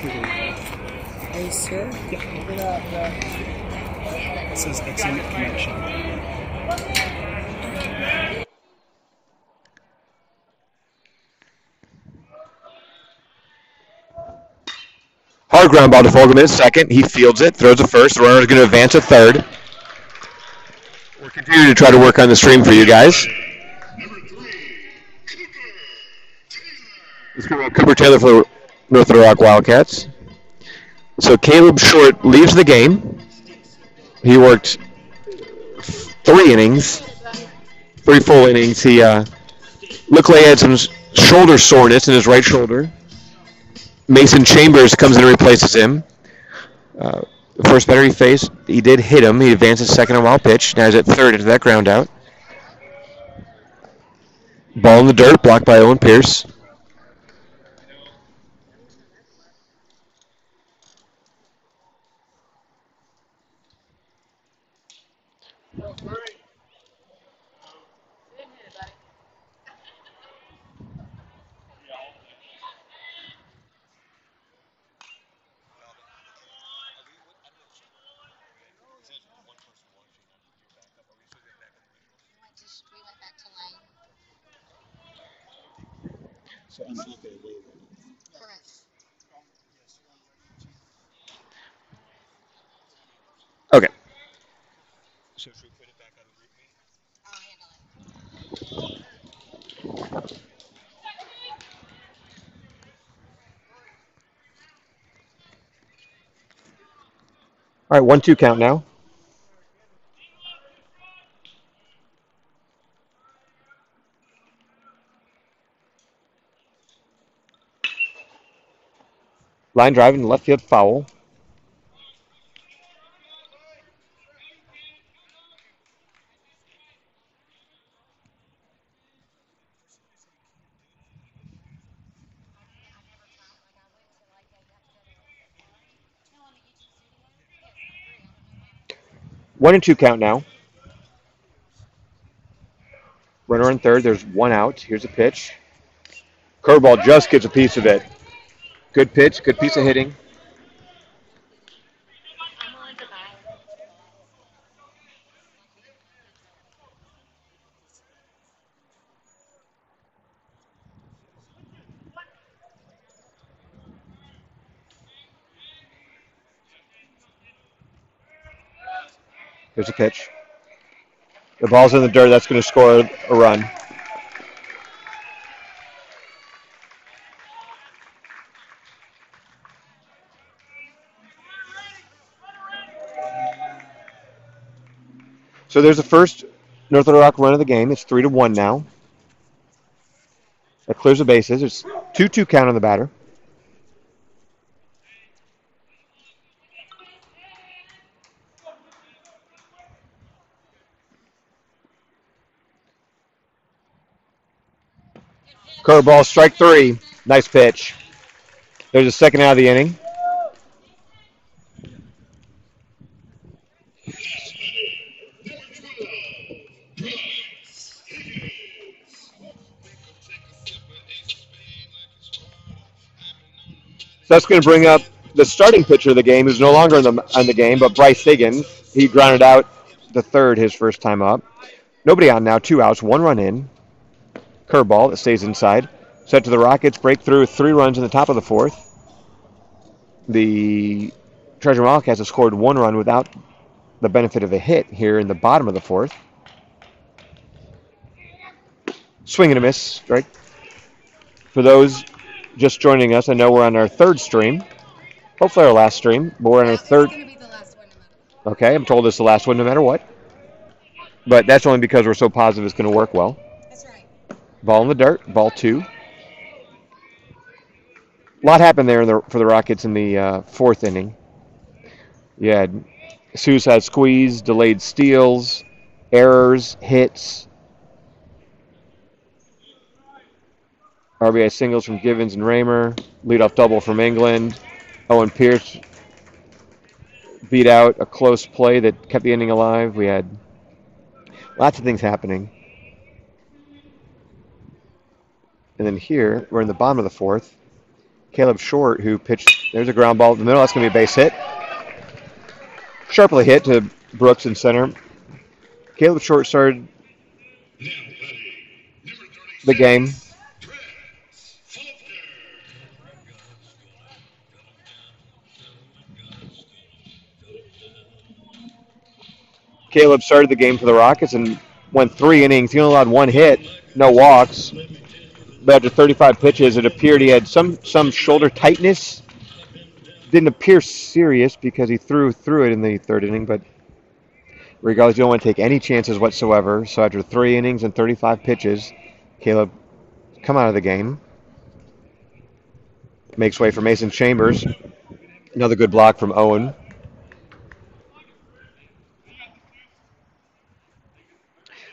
Hey, sir. Yeah, look at that. It says excellent connection. Hard ground ball to Fogelman at second. He fields it, throws it first. The runner is going to advance at third. We're continuing to try to work on the stream for you guys. Let's go Cooper Taylor for North Little Rock Wildcats. So Caleb Short leaves the game. He worked 3 innings, 3 full innings. He looked like he had some shoulder soreness in his right shoulder. Mason Chambers comes in and replaces him. The first batter he faced, he did hit him. He advances second on wild pitch. Now he's at third into that ground out. Ball in the dirt, blocked by Owen Pierce. Okay. So should we put it back on the group meet? All right, 1-2 count now. Line drive in left field foul. One and 2 count now. Runner in third. There's 1 out. Here's a pitch. Curveball just gets a piece of it. Good pitch. Good piece of hitting. Here's a pitch. The ball's in the dirt. That's going to score a run. So there's the first North Little Rock run of the game. It's 3-1 now. That clears the bases. It's 2-2 count on the batter. Curveball, strike 3. Nice pitch. There's a second out of the inning. So that's going to bring up the starting pitcher of the game, who's no longer on the game, but Bryce Higgins. He grounded out the third his first time up. Nobody on now, 2 outs, 1 run in. Curveball that stays inside. Set to the Rockets, break through 3 runs in the top of the 4th. The Treasure Wildcats have scored 1 run without the benefit of a hit here in the bottom of the 4th. Swing and a miss, right? For those just joining us, I know we're on our 3rd stream. Hopefully our last stream, but we're on our 3rd. It's going to be the last one no matter what. Okay, I'm told it's the last one no matter what. But that's only because we're so positive it's going to work well. That's right. Ball in the dirt, ball 2. A lot happened there for the Rockets in the 4th inning. You had suicide squeeze, delayed steals, errors, hits, RBI singles from Givens and Raymer, leadoff double from England. Owen Pierce beat out a close play that kept the inning alive. We had lots of things happening. And then here, we're in the bottom of the 4th. Caleb Short, who pitched. There's a ground ball in the middle. That's going to be a base hit. Sharply hit to Brooks in center. Caleb Short started the game. Caleb started the game for the Rockets and went 3 innings. He only allowed 1 hit, no walks. But after 35 pitches, it appeared he had some shoulder tightness. Didn't appear serious because he threw it in the third inning. But regardless, you don't want to take any chances whatsoever. So after 3 innings and 35 pitches, Caleb come out of the game. Makes way for Mason Chambers. Another good block from Owen.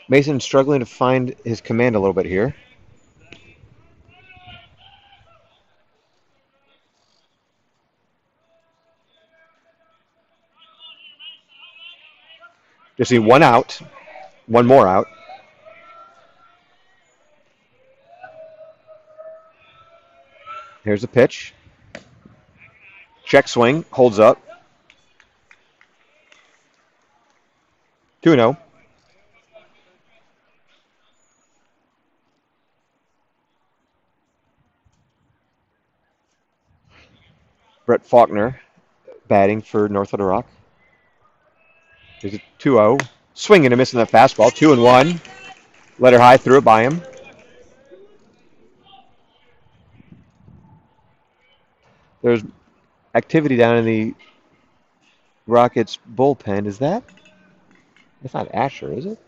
Mason struggling to find his command a little bit here. Just need one out, one more out. Here's the pitch. Check swing, holds up. 2-0. Brett Faulkner batting for North Little Rock. There's a 2-0. Swinging and missing that fastball. 2-1. Let her high, threw it by him. There's activity down in the Rockets bullpen. Is that? That's not Asher, is it?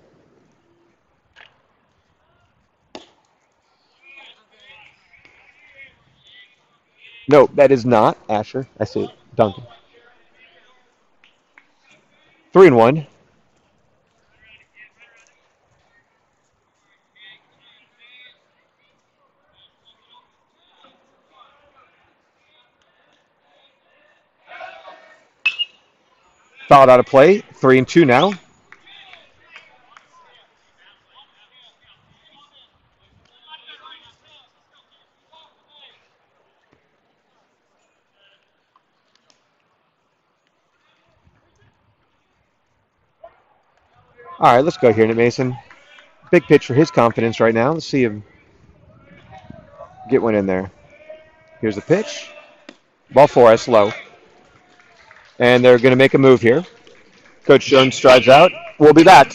No, that is not Asher. I see it. Duncan. 3-1. Fouled out of play. 3-2 now. All right, let's go here, Nick Mason. Big pitch for his confidence right now. Let's see him get one in there. Here's the pitch. Ball 4 is low. And they're going to make a move here. Coach Jones strides out. We'll be back.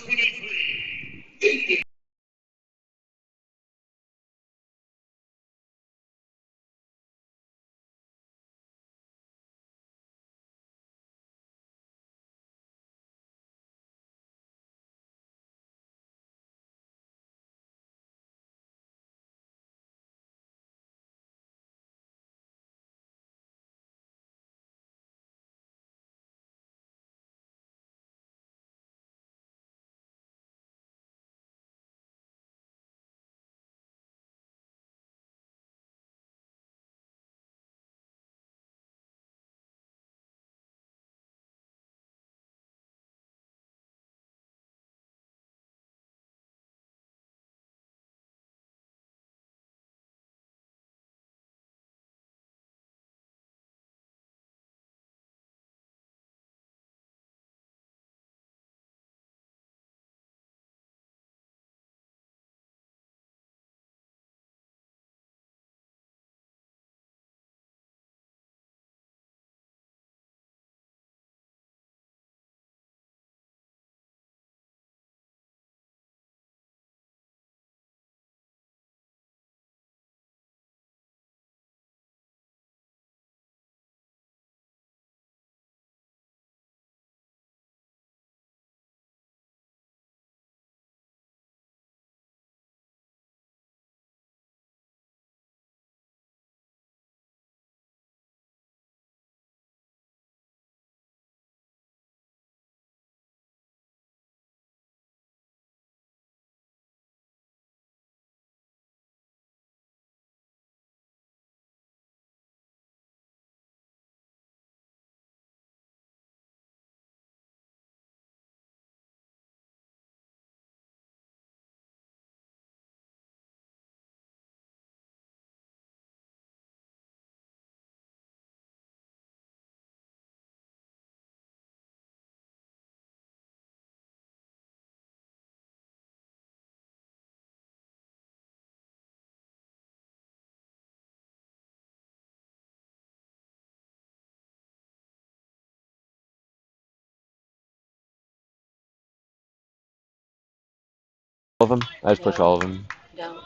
of them? I just push Yeah. all of them. Don't.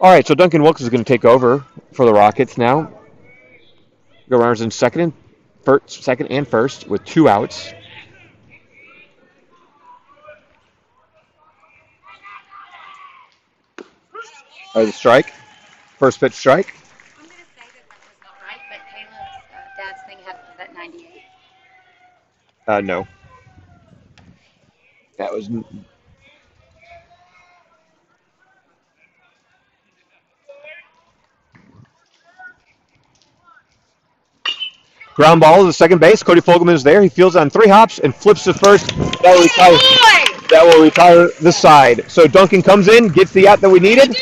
All right, so Duncan Wilkes is going to take over for the Rockets now. Go runners in second and first with 2 outs. All right, the strike. First pitch strike. I'm gonna say that that was not right, but Caleb's dad's thing had that 98. No. That was ground ball to the second base. Cody Fogelman is there. He fields on 3 hops and flips to first. That will retire the side. So Duncan comes in, gets the out that we needed.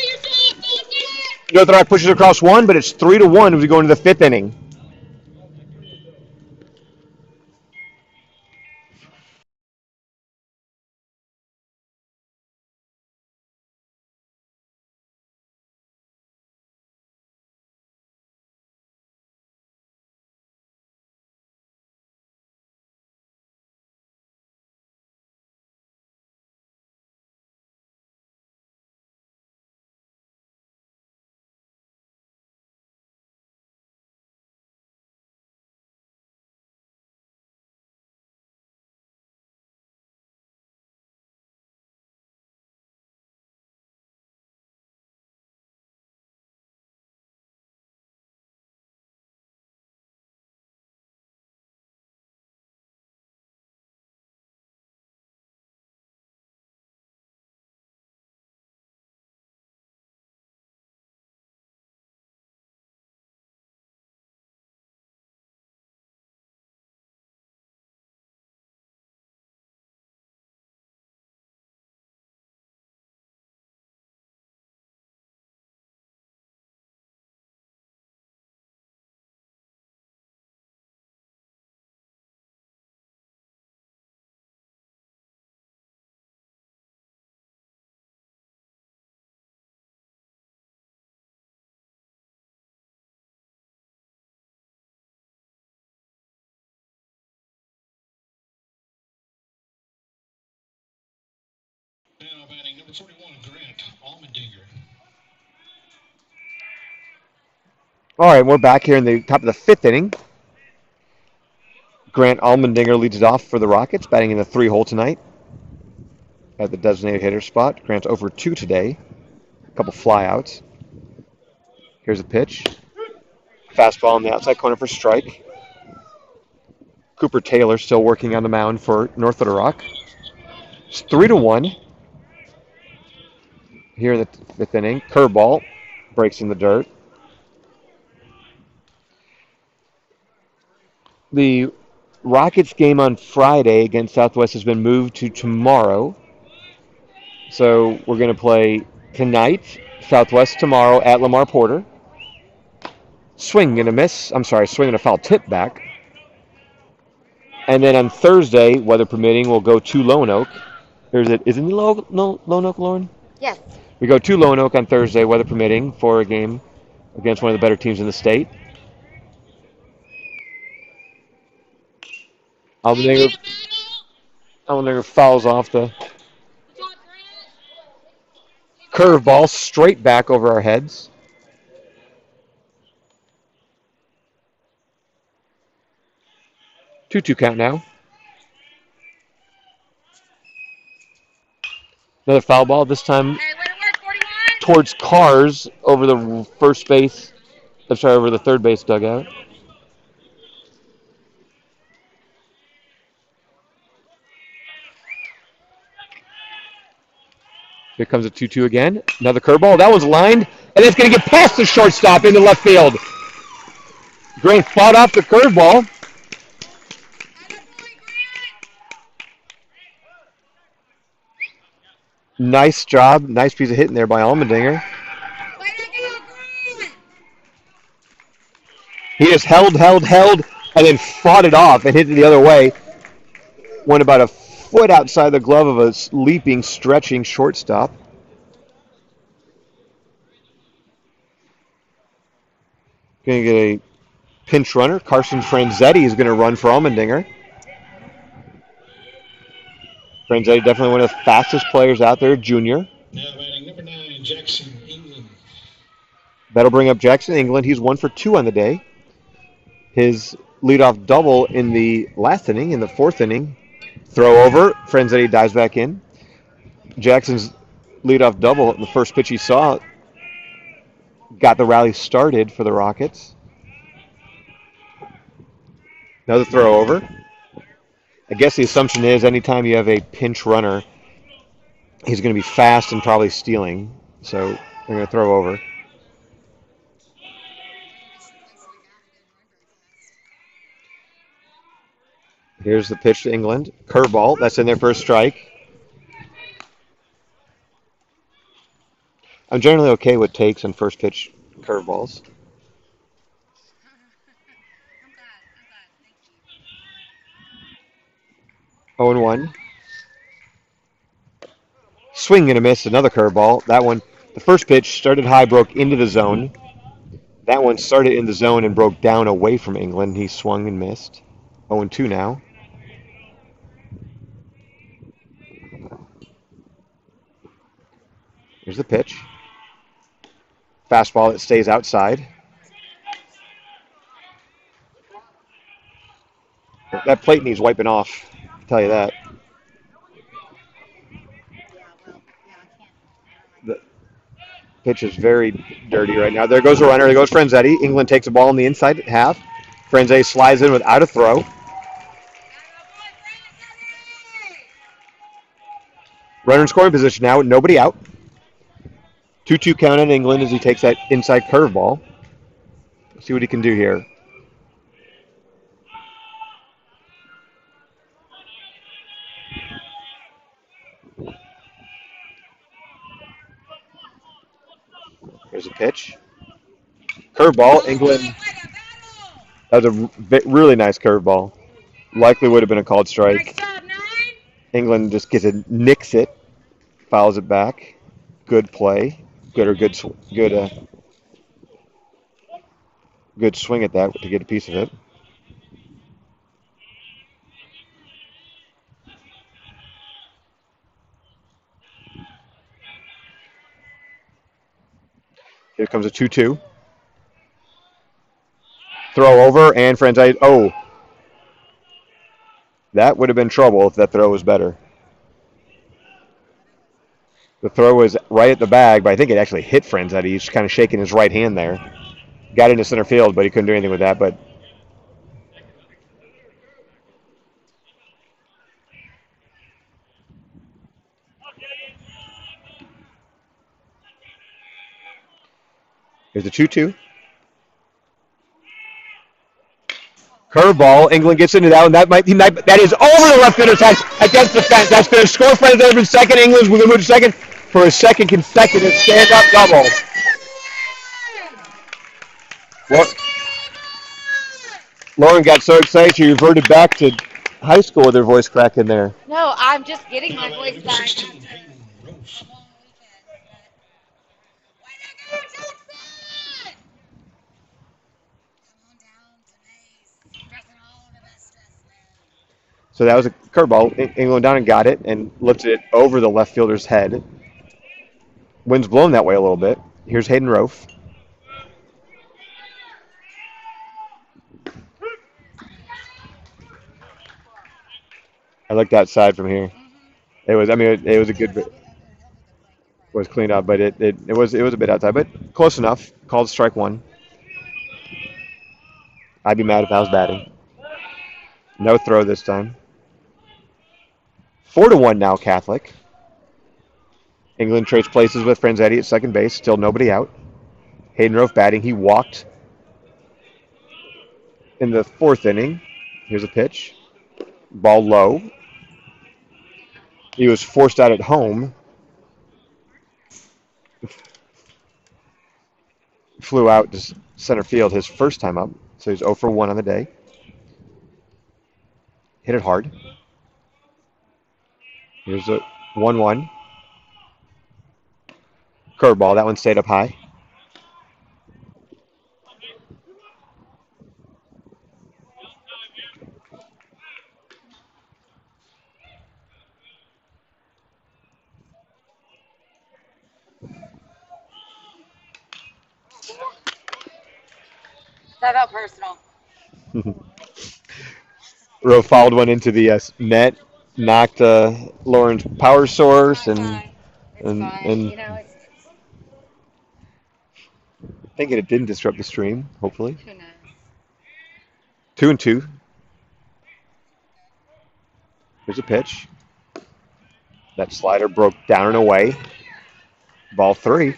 North Rock pushes across 1, but it's 3-1 as we go into the 5th inning. Now batting number 41, Grant Allmendinger. All right, we're back here in the top of the 5th inning. Grant Allmendinger leads it off for the Rockets, batting in the 3-hole tonight at the designated hitter spot. Grant's over 2 today. A couple flyouts. Here's a pitch. Fastball on the outside corner for strike. Cooper Taylor still working on the mound for North Little Rock. It's 3-1 here in the 5th inning. Curveball breaks in the dirt. The Rockets game on Friday against Southwest has been moved to tomorrow. So we're going to play tonight, Southwest tomorrow at Lamar Porter. Swing and a miss. I'm sorry, swing and a foul tip back. And then on Thursday, weather permitting, we'll go to Lone Oak. Isn't it Lone Oak, Lauren? Yes. We go to Lone Oak on Thursday, weather permitting, for a game against one of the better teams in the state. Allmendinger fouls off the curveball straight back over our heads. 2-2 count now. Another foul ball, this time towards Cars over the first base. I'm sorry, over the third base dugout. Here comes a 2-2 again. Another curveball. That one's lined, and it's going to get past the shortstop into left field. Grant fought off the curveball. Nice job. Nice piece of hitting there by Allmendinger. He just held, and then fought it off and hit it the other way. Went about a foot outside the glove of a leaping, stretching shortstop. Going to get a pinch runner. Carson Franzetti is going to run for Allmendinger. Franzetti definitely one of the fastest players out there, junior. Now batting number 9, Jackson, England. That'll bring up Jackson, England. He's 1 for 2 on the day. His leadoff double in the last inning, in the fourth inning. Throw over. Franzetti dives back in. Jackson's leadoff double, the first pitch he saw, got the rally started for the Rockets. Another throw over. I guess the assumption is anytime you have a pinch runner, he's going to be fast and probably stealing. So they're going to throw over. Here's the pitch to England. Curveball. That's in there for a strike. I'm generally okay with takes and first pitch curveballs. 0-1. Swing and a miss. Another curveball. That one, the first pitch started high, broke into the zone. That one started in the zone and broke down away from England. He swung and missed. 0-2 now. Here's the pitch. Fastball that stays outside. That plate needs wiping off, I'll tell you that. The pitch is very dirty right now. There goes a runner. There goes Franzetti. England takes a ball in the inside half. Franzetti slides in without a throw. Runner in scoring position now with nobody out. 2-2 count on England as he takes that inside curveball. See what he can do here. Here's a pitch. Curveball. England. That was a really nice curveball. Likely would have been a called strike. England just gets it, nicks it, fouls it back. Good play. Good swing at that to get a piece of it. Here comes a 2-2. Throw over and Franzetti. Oh, that would have been trouble if that throw was better. The throw was right at the bag, but I think it actually hit Franzetti. He's kind of shaking his right hand there. Got into center field, but he couldn't do anything with that. But here's the 2-2. Curveball. England gets into that one. That is over the left fielder's head against the fence. That's going to score Franzetti in second. England's going to move to second for a second consecutive stand-up double. What? Lauren got so excited she reverted back to high school with her voice crack in there. No, I'm just getting my Now voice batting number back. 16, Hayden Rose. So that was a curveball. England down and got it and lifted it over the left fielder's head. Wind's blown that way a little bit. Here's Hayden Rofe. I looked outside from here. It was. I mean, it was a good. It was cleaned up, but it was a bit outside, but close enough. Called strike one. I'd be mad if I was batting. No throw this time. 4-1 now, Catholic. England trades places with Franzetti at second base. Still nobody out. Hayden Rofe batting. He walked in the fourth inning. Here's a pitch. Ball low. He was forced out at home. Flew out to center field his first time up. So he's 0 for 1 on the day. Hit it hard. Here's a 1-1. Curveball. That one stayed up high. That felt personal. Rowe fouled one into the net, knocked Lauren's power source, It's and fine. It's and fine. and You know, it's thinking it didn't disrupt the stream. Hopefully, who knows. 2-2. Here's a pitch. That slider broke down and away. Ball 3.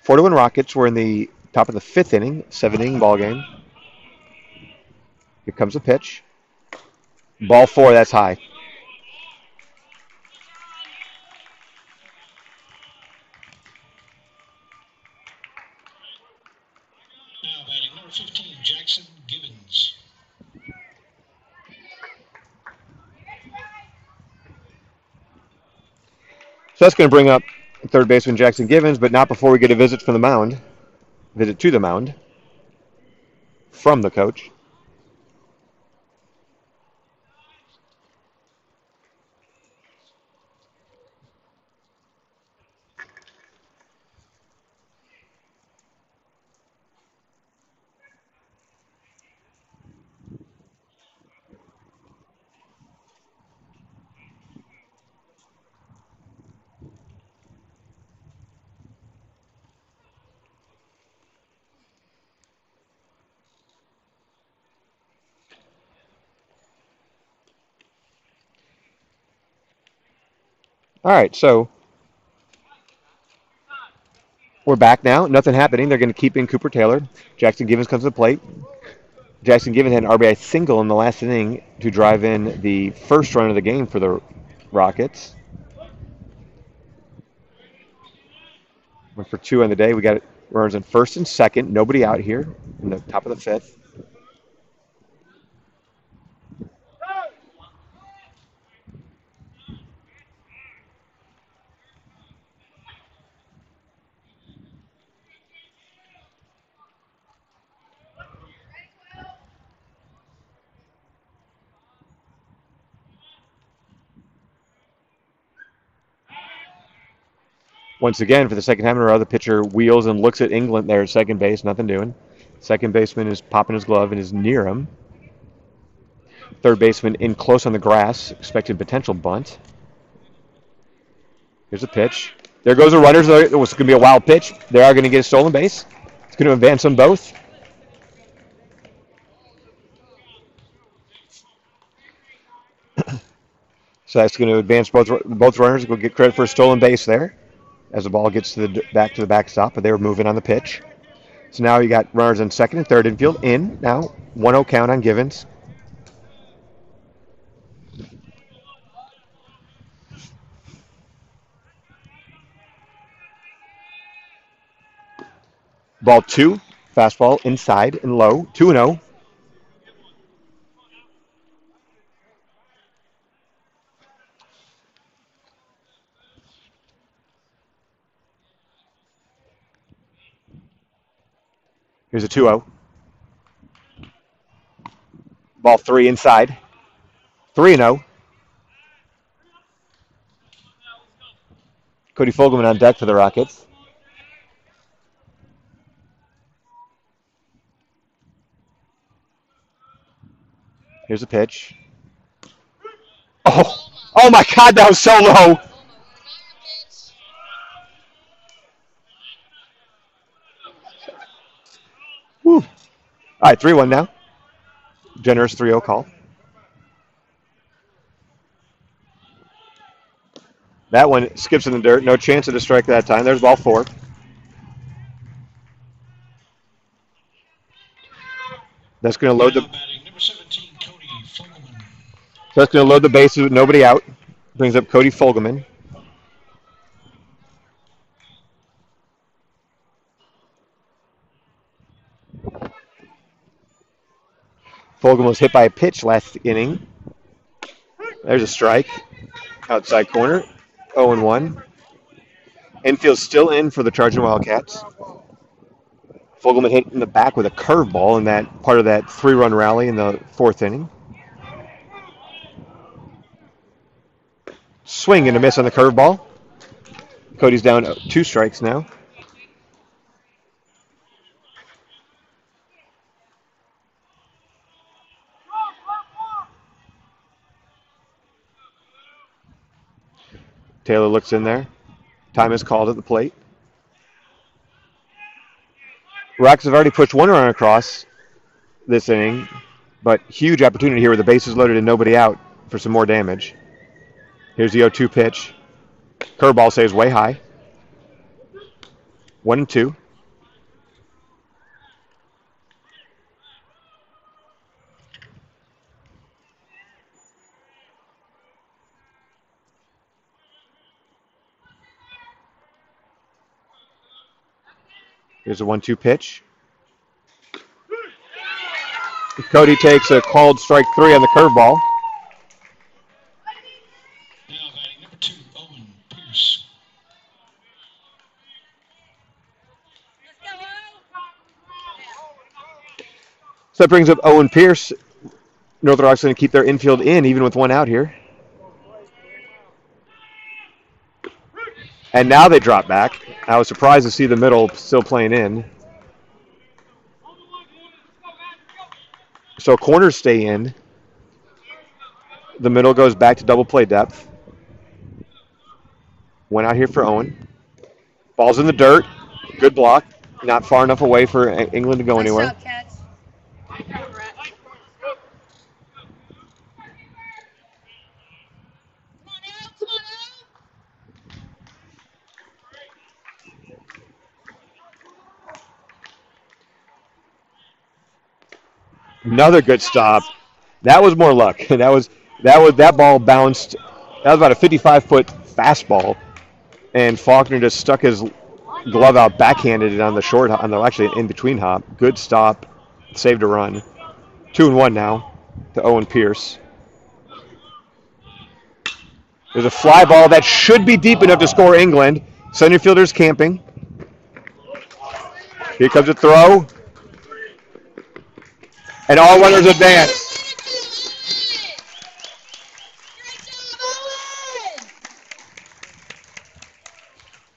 Four to one Rockets. We're in the top of the 5th inning, 7 inning ball game. Here comes the pitch. Ball 4. That's high. Now batting number 15, Jackson Givens. So that's going to bring up third baseman Jackson Givens, but not before we get a visit from the mound. Visit to the mound from the coach. All right, so we're back now. Nothing happening. They're going to keep in Cooper Taylor. Jackson Givens comes to the plate. Jackson Givens had an RBI single in the last inning to drive in the first run of the game for the Rockets. Went for 2 on the day. We got runners in first and second. Nobody out here in the top of the 5th. Once again, for the second time in a row, the pitcher wheels and looks at England there at second base. Nothing doing. Second baseman is popping his glove and is near him. Third baseman in close on the grass, expected potential bunt. Here's a pitch. There goes the runners. It was going to be a wild pitch. They are going to get a stolen base. It's going to advance them both. So that's going to advance both runners. We'll get credit for a stolen base there as the ball gets to the backstop, but they were moving on the pitch. So now you got runners in second and third infield in now. 1-0 count on Givens. Ball 2, fastball inside and low. 2-0. Here's a 2-0. Ball 3 inside. 3-0. Cody Fogelman on deck for the Rockets. Here's a pitch. Oh my God, that was so low. Whew. All right, 3-1 now. Generous 3-0 call. That one skips in the dirt. No chance of a strike that time. There's ball 4. That's going to load the. Number 17, Cody Fogelman. So that's going to load the bases with nobody out. Brings up Cody Fogelman. Fogelman was hit by a pitch last inning. There's a strike. Outside corner. 0-1. Infield's still in for the Charging Wildcats. Fogelman hit in the back with a curveball in that part of that 3-run rally in the 4th inning. Swing and a miss on the curveball. Cody's down 2 strikes now. Taylor looks in there. Time is called at the plate. Rocks have already pushed one run across this inning, but huge opportunity here with the bases loaded and nobody out for some more damage. Here's the 0-2 pitch. Curveball stays way high. 1-2. Here's a 1-2 pitch. Cody takes a called strike 3 on the curveball. Now batting number 2, Owen Pierce. So that brings up Owen Pierce. Northern Rock's going to keep their infield in even with one out here. And now they drop back. I was surprised to see the middle still playing in. So corners stay in. The middle goes back to double play depth. One out here for Owen. Ball's in the dirt. Good block. Not far enough away for England to go anywhere. Nice job, Cats. Another good stop. That was more luck. That ball bounced. That was about a 55-foot fastball, and Faulkner just stuck his glove out, backhanded it on the short, actually an in-between hop. Good stop, saved a run. 2-1 now to Owen Pierce. There's a fly ball that should be deep enough to score England. Center fielder's camping. Here comes a throw. And all runners advance.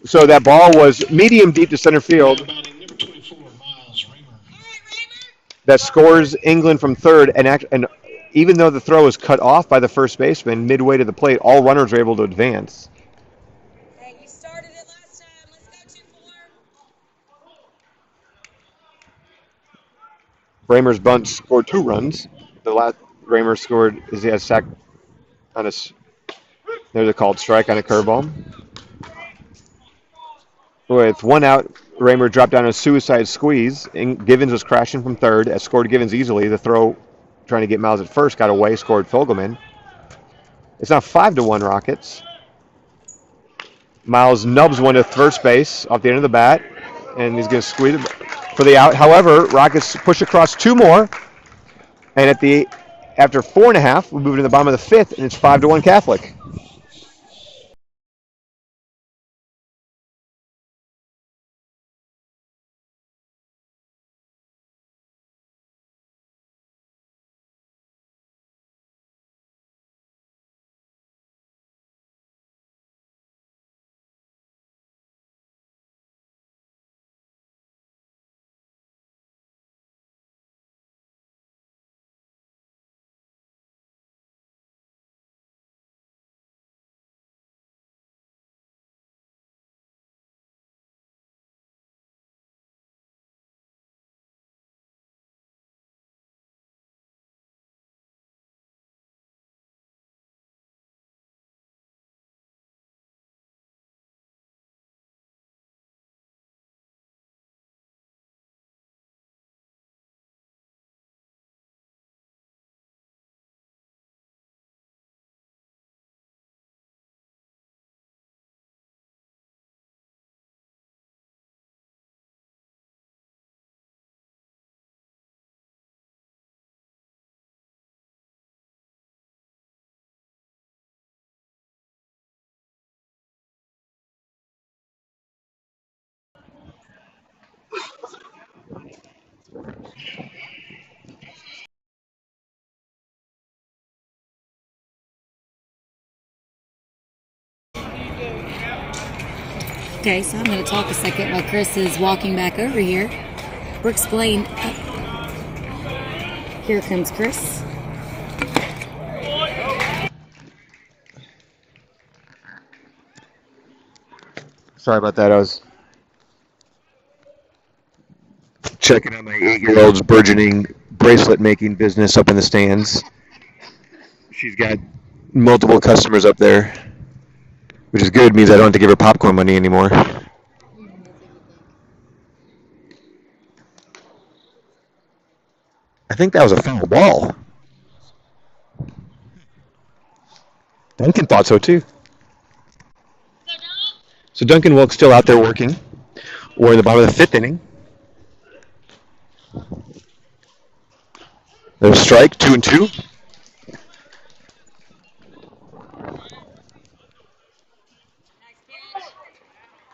So that ball was medium deep to center field. Now batting number 24, Miles Raymer. That scores England from third. And even though the throw was cut off by the first baseman midway to the plate, all runners were able to advance. Hey, you started it last time. Let's go 2-4. Raymer's bunt scored 2 runs. The last Raymer scored is he has sack on his. There's a called strike on a curveball. With 1 out, Raymer dropped down a suicide squeeze. Givens was crashing from third. Scored Givens easily. The throw, trying to get Miles at first, got away. Scored Fogelman. It's now 5-1 Rockets. Miles nubs one to first base off the end of the bat, and he's going to squeeze it for the out. However, Rockets push across 2 more, and after 4.5, we move to the bottom of the 5th, and it's 5-1 Catholic. Okay, so I'm going to talk a second while Chris is walking back over here. Brooks Blaine. Here comes Chris. Sorry about that. I was checking out my 8-year-old's burgeoning bracelet making business up in the stands. She's got multiple customers up there, which is good. Means I don't have to give her popcorn money anymore. I think that was a foul ball. Duncan thought so too. So Duncan Wilkes still out there working. We're in the bottom of the 5th inning. There's a strike, 2-2.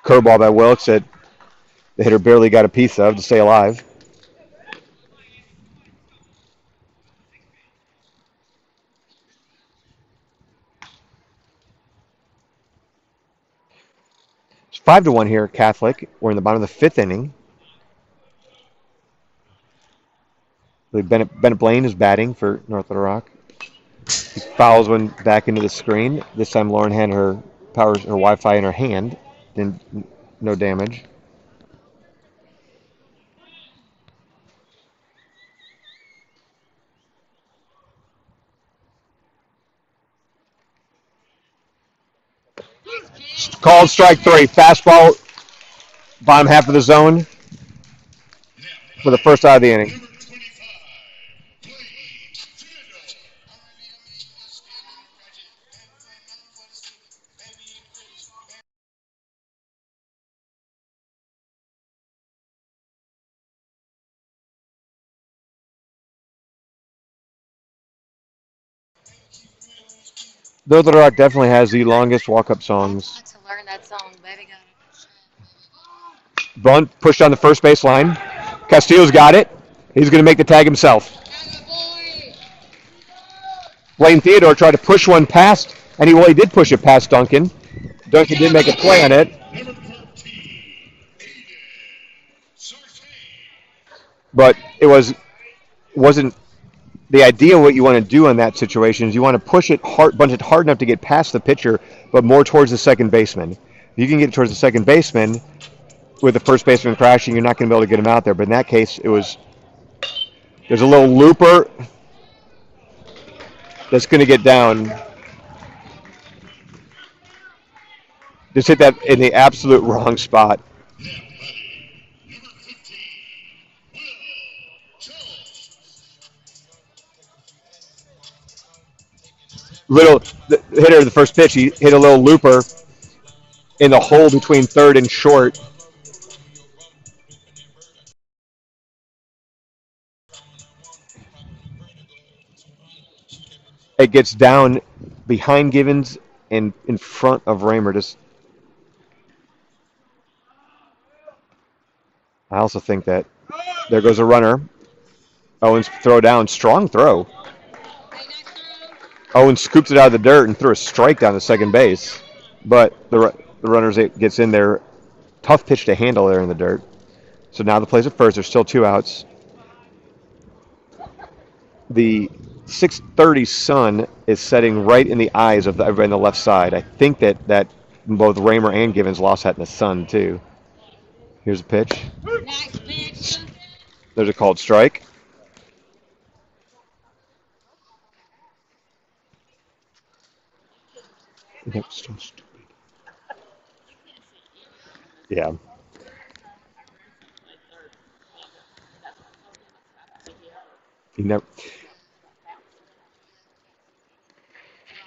Curveball by Wilkes that the hitter barely got a piece of to stay alive. It's 5-1 here, Catholic. We're in the bottom of the 5th inning. Bennett Blaine is batting for North Little Rock. He fouls one back into the screen. This time Lauren had her Wi-Fi in her hand. No damage. Called strike 3. Fastball, bottom half of the zone for the first out of the inning. North Little Rock definitely has the longest walk-up songs. To learn that song, baby. Bunt pushed on the first base line. Castillo's got it. He's going to make the tag himself. Blaine Theodore tried to push one past, and he did push it past Duncan. Duncan did make a play on it. But it wasn't the idea. What you want to do in that situation is you want to push it hard, bunch it hard enough to get past the pitcher, but more towards the second baseman. If you can get it towards the second baseman with the first baseman crashing, you're not going to be able to get him out there. But in that case, there's a little looper that's going to get down. Just hit that in the absolute wrong spot. The hitter of the first pitch, he hit a little looper in the hole between third and short. It gets down behind Givens and in front of Raymer. I also think that there goes a runner. Owens throw down, strong throw. Owens scoops it out of the dirt and threw a strike down to second base. But the runners gets in there. Tough pitch to handle there in the dirt. So now the play's at first. There's still 2 outs. The 6:30 sun is setting right in the eyes of everybody on the left side. I think that both Raymer and Givens lost that in the sun too. Here's a pitch. Nice pitch. There's a called strike. That's so stupid. Yeah.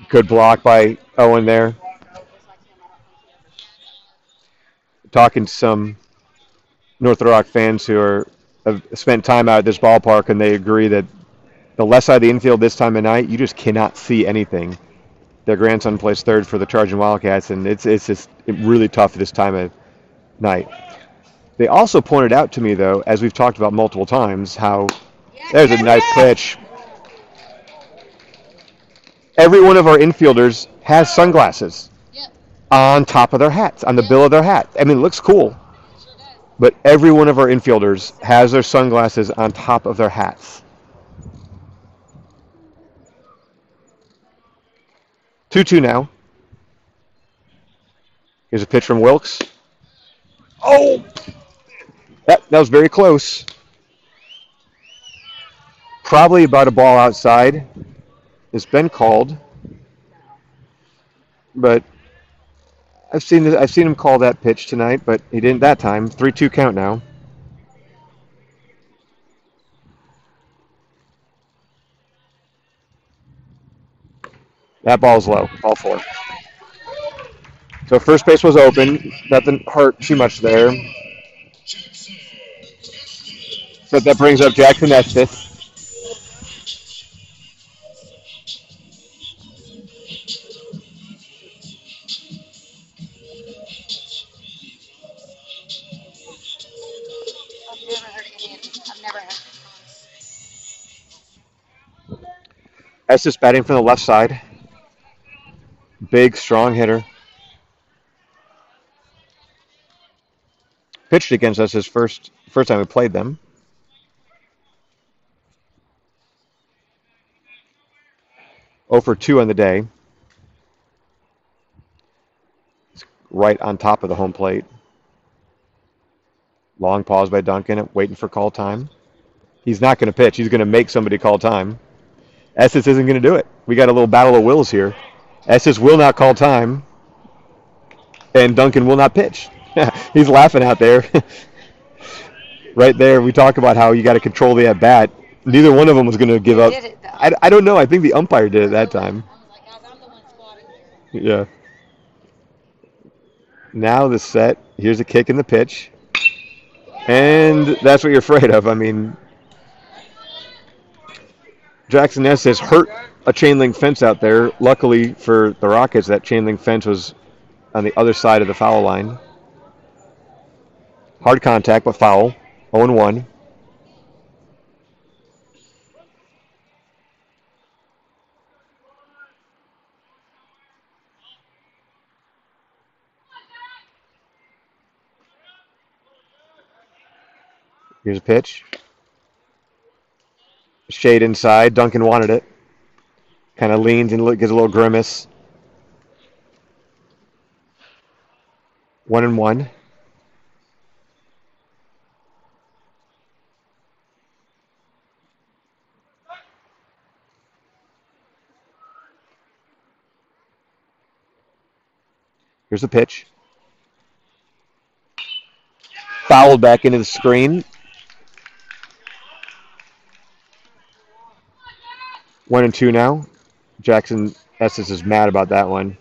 Good block by Owen there. Talking to some North Little Rock fans who have spent time out at this ballpark, and they agree that the left side of the infield this time of night, you just cannot see anything. Their grandson plays third for the Charging Wildcats, and it's just really tough this time of night. They also pointed out to me, though, as we've talked about multiple times, how there's a nice pitch. Every one of our infielders has sunglasses on top of their hats, on the bill of their hat. I mean, it looks cool. But every one of our infielders has their sunglasses on top of their hats. 2-2 now. Here's a pitch from Wilkes. Oh! That was very close. Probably about a ball outside. It's been called. But I've seen him call that pitch tonight, but he didn't that time. 3-2 count now. That ball's low. Ball 4. So first base was open. Nothing hurt too much there. So that brings up Jackson Estes. I've never heard any of this. I've never heard. Estes batting from the left side. Big, strong hitter. Pitched against us his first time we played them. Oh for 2 on the day. It's right on top of the home plate. Long pause by Duncan, waiting for call time. He's not going to pitch. He's going to make somebody call time. Estes isn't going to do it. We got a little battle of wills here. Estes will not call time, and Duncan will not pitch. He's laughing out there. Right there, we talk about how you got to control the at-bat. Neither one of them was going to give up. Did it though? I don't know. I think the umpire did it that time. I was like, guys, I'm the one squatting here. Yeah. Now the set. Here's a kick in the pitch. And that's what you're afraid of. I mean, Jackson Ness has hurt a chain link fence out there. Luckily for the Rockets, that chain link fence was on the other side of the foul line. Hard contact, but foul. 0-1. Here's a pitch. Shade inside. Duncan wanted it. Kind of leans and gives a little grimace. 1-1. Here's the pitch. Fouled back into the screen. 1-2 now. Jackson Estes is mad about that one.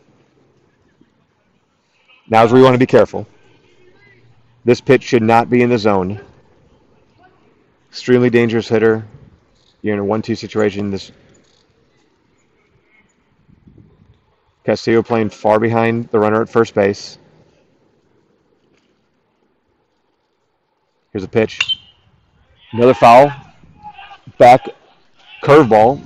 Now's where you want to be careful. This pitch should not be in the zone. Extremely dangerous hitter. You're in a 1-2 situation. This Castillo playing far behind the runner at first base. Here's a pitch. Another foul. Back curveball.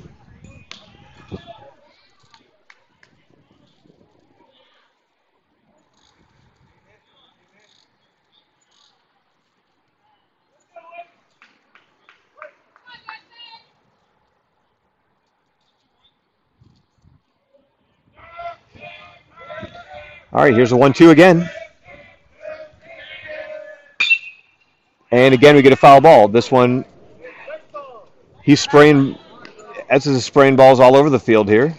All right, here's a 1-2 again. And again, we get a foul ball. This one, he's spraying, Estes is spraying balls all over the field here.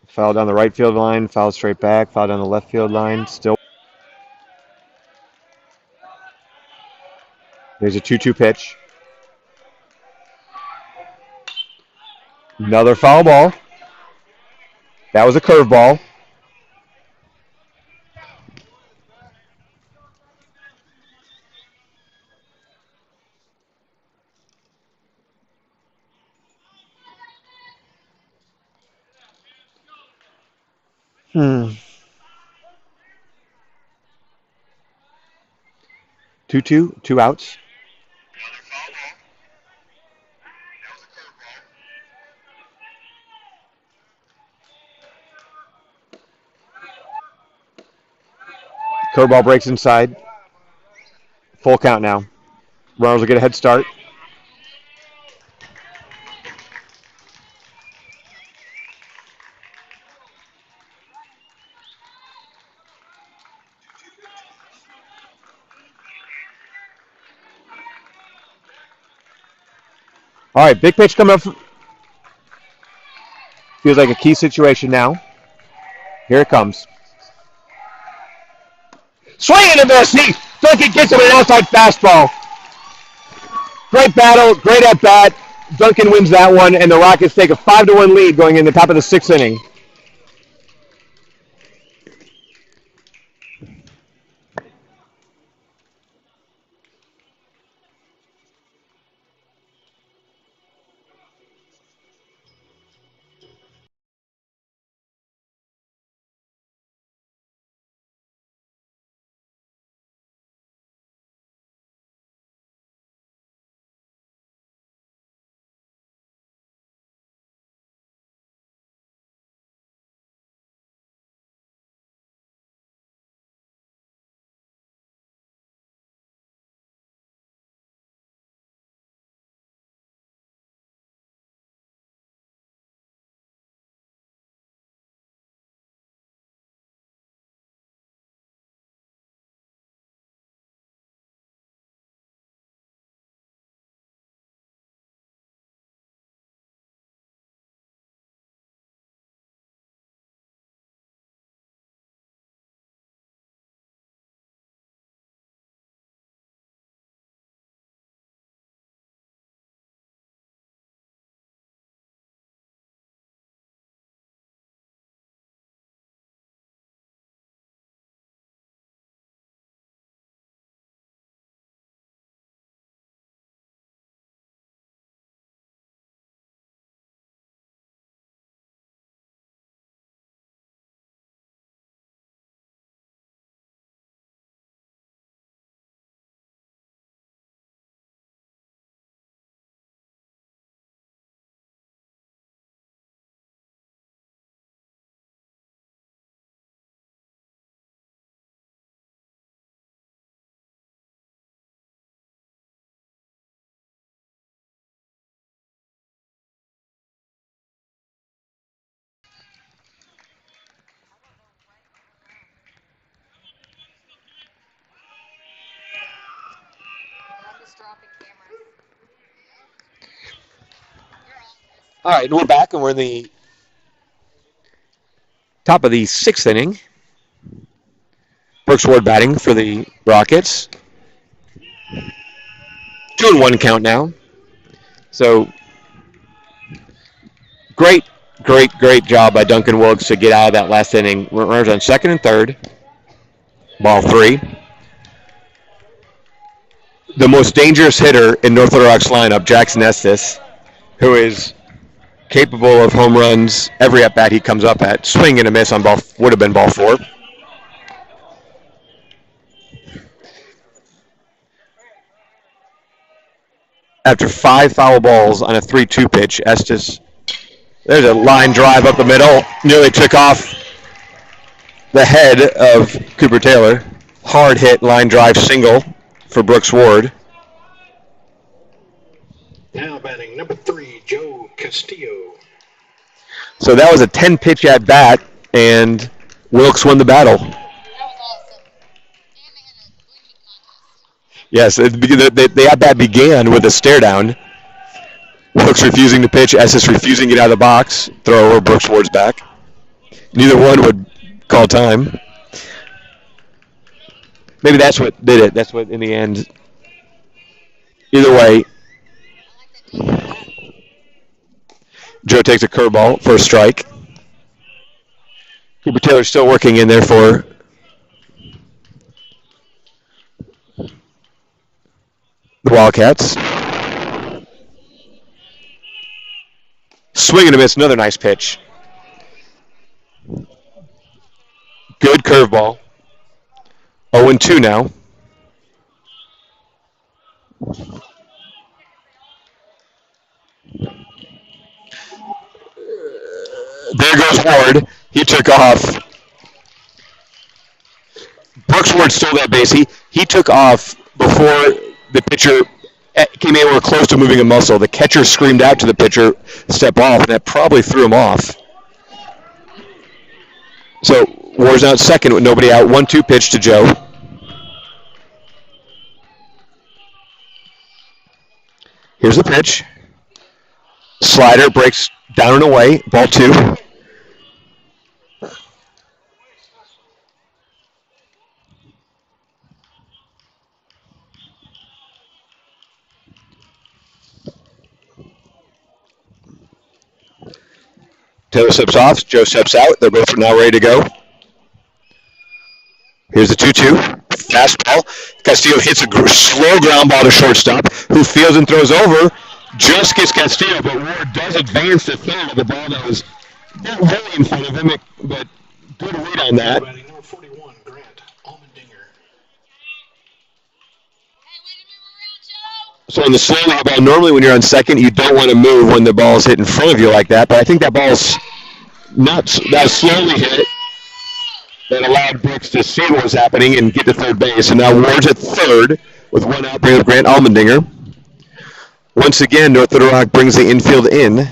Foul down the right field line, foul straight back, foul down the left field line. Still. There's a 2-2 pitch. Another foul ball. That was a curveball. Hmm. 2-2, 2 outs. Curveball breaks inside. Full count now. Runners will get a head start. All right, big pitch coming up. Feels like a key situation now. Here it comes. Swing and a miss. Duncan gets him an outside fastball. Great battle, great at bat. Duncan wins that one, and the Rockets take a 5-1 lead going in the top of the 6th inning. I'm just dropping cameras. All right, we're back, and we're in the top of the 6th inning. Brooks Ward batting for the Rockets. 2-1 count now. So great job by Duncan Wilkes to get out of that last inning. Runners on 2nd and 3rd. Ball 3. The most dangerous hitter in North Little Rock's lineup, Jackson Estes, who is capable of home runs every at bat he comes up at. Swing and a miss on ball would have been ball 4. After 5 foul balls on a 3-2 pitch, Estes, there's a line drive up the middle, nearly took off the head of Cooper Taylor. Hard hit line drive single for Brooks Ward. Now batting number 3, Joe Castillo. So that was a 10-pitch at bat, and Wilkes won the battle. That was awesome. And they had a bleaching contest. Yes, the at bat began with a stare down. Wilkes refusing to pitch, Estes refusing to get out of the box, throw over Brooks Ward's back. Neither one would call time. Maybe that's what did it. That's what, in the end. Either way, Joe takes a curveball for a strike. Cooper Taylor's still working in there for the Wildcats. Swing and a miss, another nice pitch. Good curveball. 0-2 now. There goes Ward. He took off. Brooks Ward stole that base. He took off before the pitcher came anywhere close to moving a muscle. The catcher screamed out to the pitcher, step off, and that probably threw him off. So Ward's out second with nobody out. 1-2 pitch to Joe. Here's the pitch. Slider breaks down and away. Ball 2. Taylor steps off. Joe steps out. They're both now ready to go. Here's the 2-2. Fastball. Castillo hits a slow ground ball to shortstop, who fields and throws over. Just gets Castillo, but Ward does advance to third. The ball that was not really in front of him, but good read on that. Batting number 41, Grant Allmendinger. So in the slow league ball, normally when you're on second, you don't want to move when the ball is hit in front of you like that. But I think that ball's not that slowly hit. That allowed Brooks to see what was happening and get to third base. And now Ward's at third with one out, bringing up Grant Allmendinger. Once again, North Little Rock brings the infield in,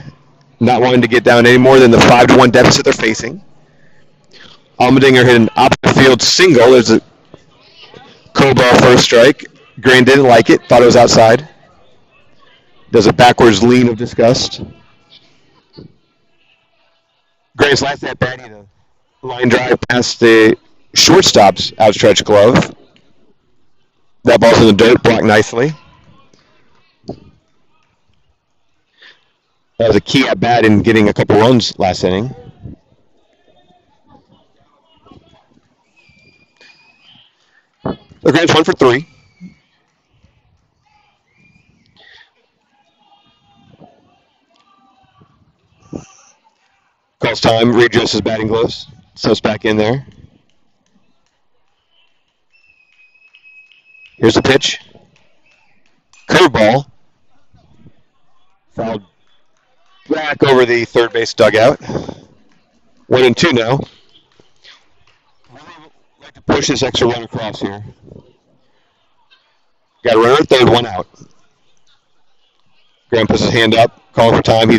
not wanting to get down any more than the 5-1 deficit they're facing. Allmendinger hit an opposite field single. There's a cold ball first strike. Grant didn't like it, thought it was outside. Does a backwards lean of disgust. Grant's last at bat, a line drive past the shortstop's outstretched glove. That ball's in the dirt, blocked nicely. That was a key at bat in getting a couple runs last inning. So Grant's 1 for 3. Calls time, readjusts his batting gloves, steps back in there. Here's the pitch. Curveball. Fouled back over the third base dugout. 1-2 now. Really like to push this extra run across here. Got a runner at third, one out. Graham puts his hand up, calling for time.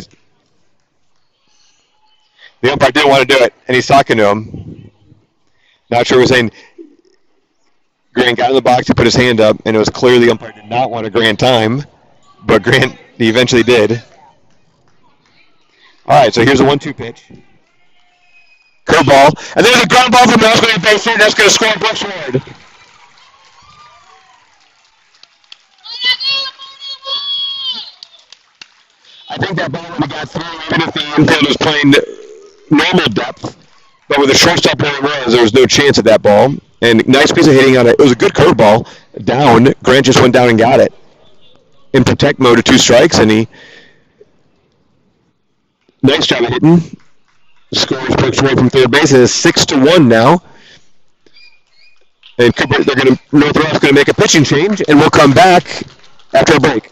The umpire didn't want to do it, and he's talking to him. Not sure what he's saying. Grant got in the box, he put his hand up, and it was clear the umpire did not want to grant time, but Grant, he eventually did. All right, so here's a 1-2 pitch. Curveball, and there's a ground ball from Mouse going to base and that's going to score Brooks Ward. I think that ball would have got through even if the infield was playing normal depth. But with the shortstop where it was, there was no chance at that ball. And nice piece of hitting on it. It was a good curveball down. Grant just went down and got it. In protect mode of 2 strikes, and he nice job of hitting. Scores Brooks Ward from third base. It is 6-1 now. And North Rock's going to make a pitching change, and we'll come back after a break.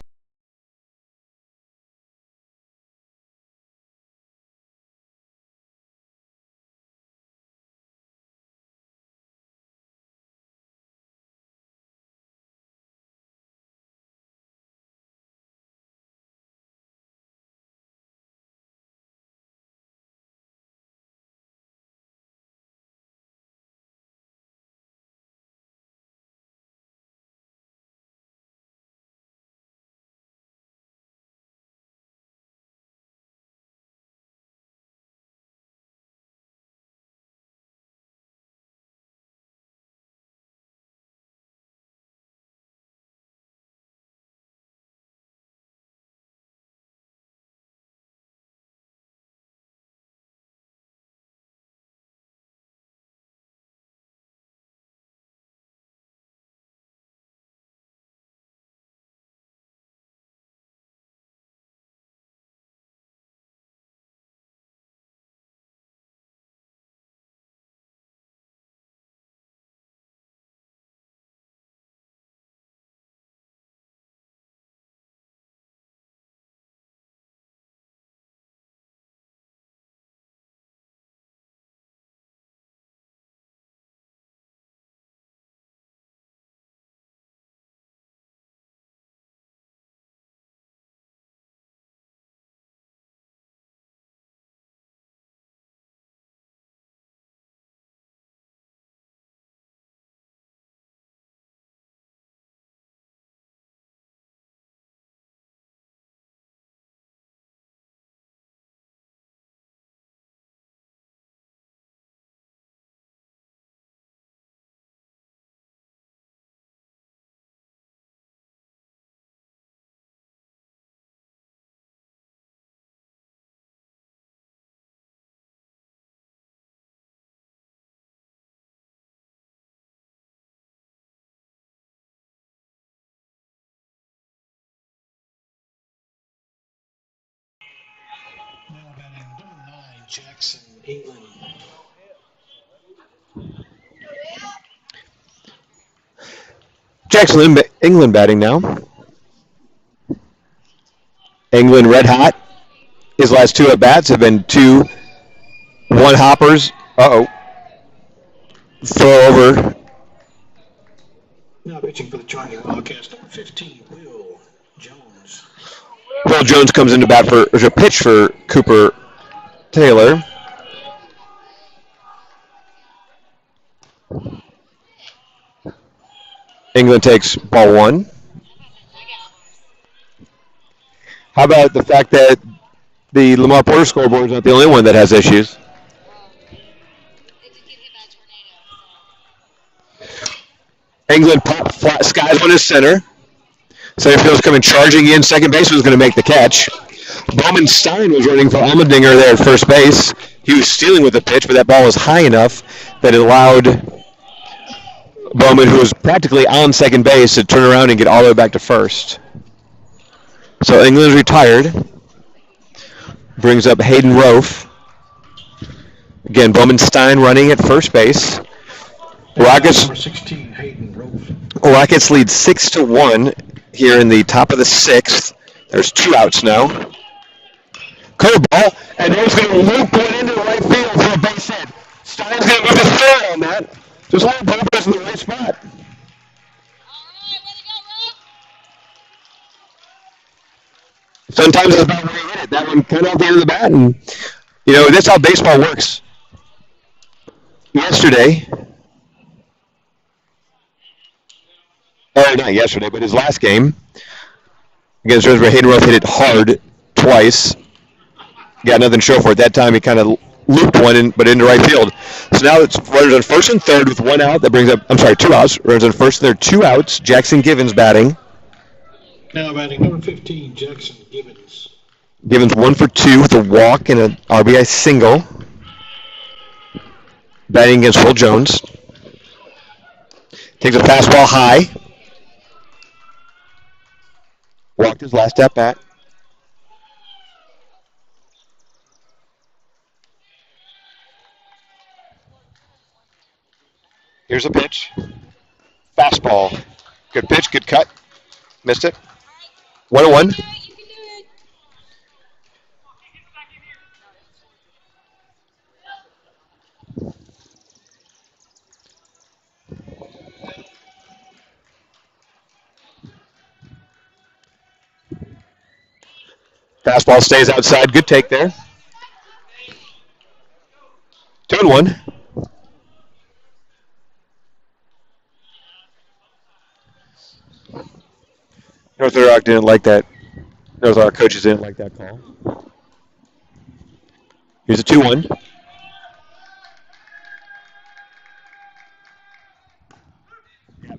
Jackson, England. Jackson, England batting now. England red hot. His last two at bats have been two one hoppers. Throw over. Now pitching for the Charging Wildcats, number 15, Will Jones. Will Jones comes into bat for a pitch for Cooper Taylor. England takes ball one. How about the fact that the Lamar Porter scoreboard is not the only one that has issues? England pop flat skies one is center. Center field's coming charging in. Second baseman's going to make the catch. Bowman Stein was running for Almendinger there at first base. He was stealing with the pitch, but that ball was high enough that it allowed Bowman, who was practically on second base, to turn around and get all the way back to first. So England's retired. Brings up Hayden Rofe. Again, Bowman Stein running at first base. Rockets lead 6-1 here in the top of the sixth. There's two outs now. Curveball, and there's going to loop one into the right field for a base hit. Stein's going to move his third on that. Just let him put us in the right spot. Sometimes it's about where you hit it. That one cut off the end of the bat, and that's how baseball works. Not yesterday, but his last game against Roseberry, Hayden Roth hit it hard twice. Got nothing to show for it. That time he kind of looped one in, but into right field. So now it's runners on first and third with one out. That brings up, two outs. Runners on first and third, two outs. Jackson Givens batting. Now batting number 15, Jackson Givens. Givens 1 for 2 with a walk and an RBI single. Batting against Will Jones. Takes a fastball high. Walked his last at bat. Here's a pitch. Fastball. Good pitch, good cut. Missed it. 1-1. Fastball stays outside. Good take there. 2-1. North Little Rock didn't like that. North Little Rock coaches didn't like that call. Here's a 2-1.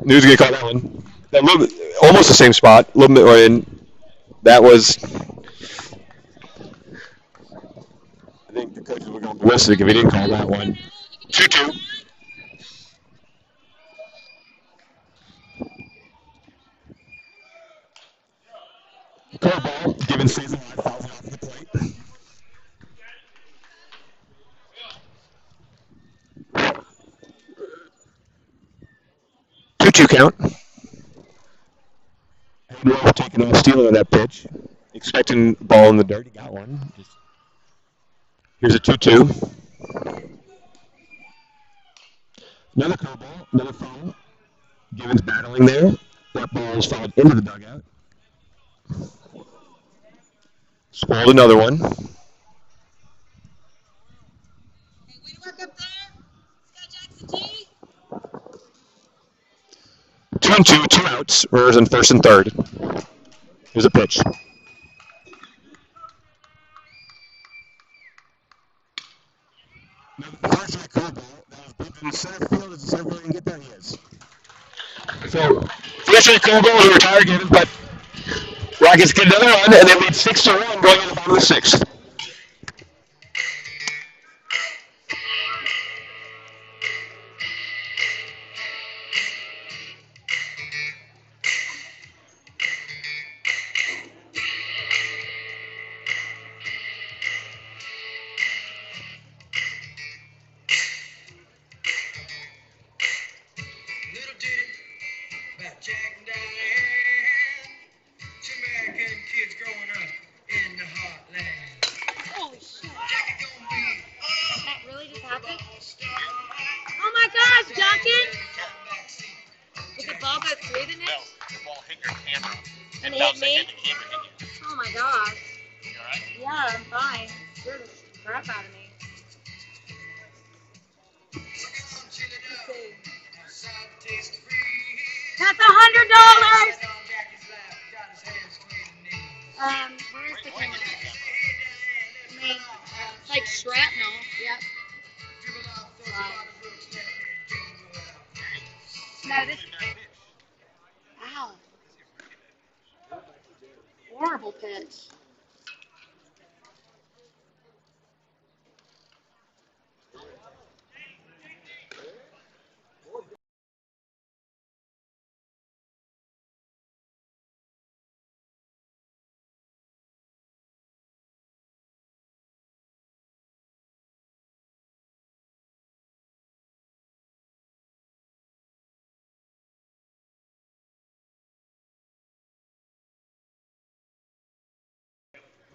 News gonna call that one. That little bit, almost the same spot. A little bit right in. That was. I think the coaches were going ballistic if he didn't call that one. 2-2. Curveball, given season wide, fouls it off the plate. Two count. Hayden taking off, stealing on that pitch. Expecting the ball in the dirt. He got one. Here's a 2-2. Another curveball, another foul. Givens battling there. That ball is fouled into the dugout. Spoiled another one. Hey, way to work up there. Scott Jackson G. 2-2, two outs. Runners on first and third. Here's a pitch. First that curveball. That was booked in the center field. As the center field can get there, he is. So, first that curveball was a retired Givens, but Rockets get another run, and they lead 6-1 going into the bottom of the sixth. gosh. Yeah, I'm fine. Scared the crap out of me. That's $100. Where is the camera? I mean, it's like shrapnel. Yep. No, this. Ow. Horrible pitch.